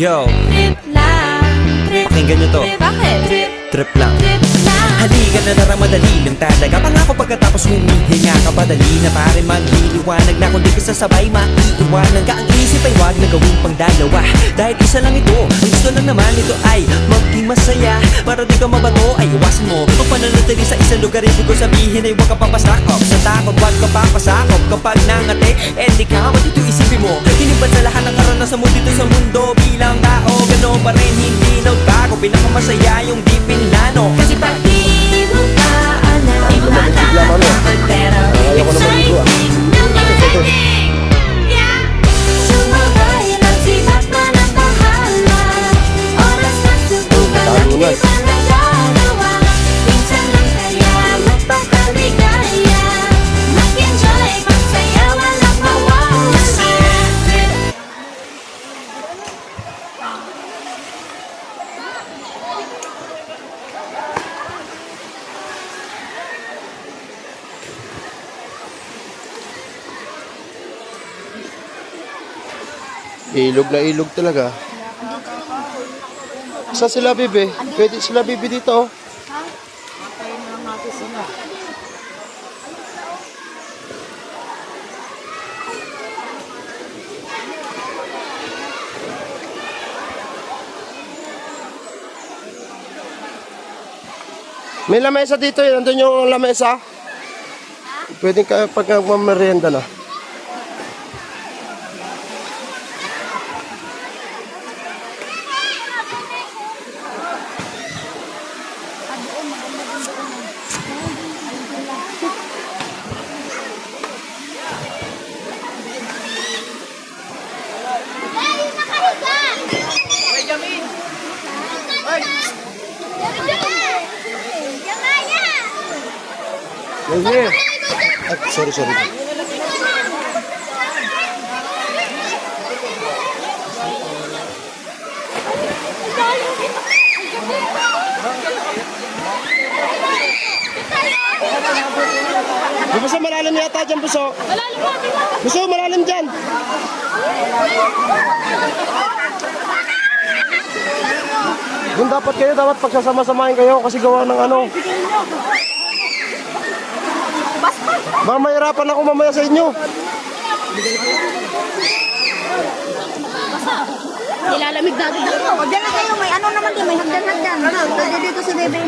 Yo, Trip lang, trip, pakinggan nyo to. trip, bakit? Trip, Trip lang. trip lang. Halika na tara, madali lang talaga. Pangako pagkatapos humihinga ka, padali na pare magliliwanag na. Kung di ka sasabay, maiiwanan ka. Ang isip ay wag na gawin pang dalawa, dahil isa lang ito. Ang gusto lang naman ito ay maging masaya. Para di ka mabato ay iwasan mo kung pananatili sa isang lugar. Ibig ko sabihin ay huwag ka papasakop sa takot, wag ka papasakop. Kapag nangate, di ka dito isipin mo. Hinibat sa lahat ng karanasan mo dito sa mundo. Bilang tao, gano'n pa rin, hindi nagbago. Pinakamasaya yung di pinlano. Kasi pag Di mo pa alam, matatakot pero exciting naman. Yeah. Sumabay lang sibat man ang bahala. Oras na subukan ang di pa nagagawa. Minsan lang kaya magpakaligaya. Mag-enjoy, magsaya, walang mawawala. Ilog na ilog talaga. Saan sila, bebe? Pwede sila, bebe, dito, oh. May lamesa dito, eh. Nandun yung lamesa. Pwede ka pag magmamerienda na. Sorry. Buso, malalim yata dyan, Buso. Buso, malalim dyan. Doon dapat pagsasama-samahin kayo kasi gawa ng ano. Mahirapan ako mamaya sa inyo. Nilalamig natin dito. Diyan na kayo, may ano naman din, may hagdan-hagdan. Pwede dito si Bebe.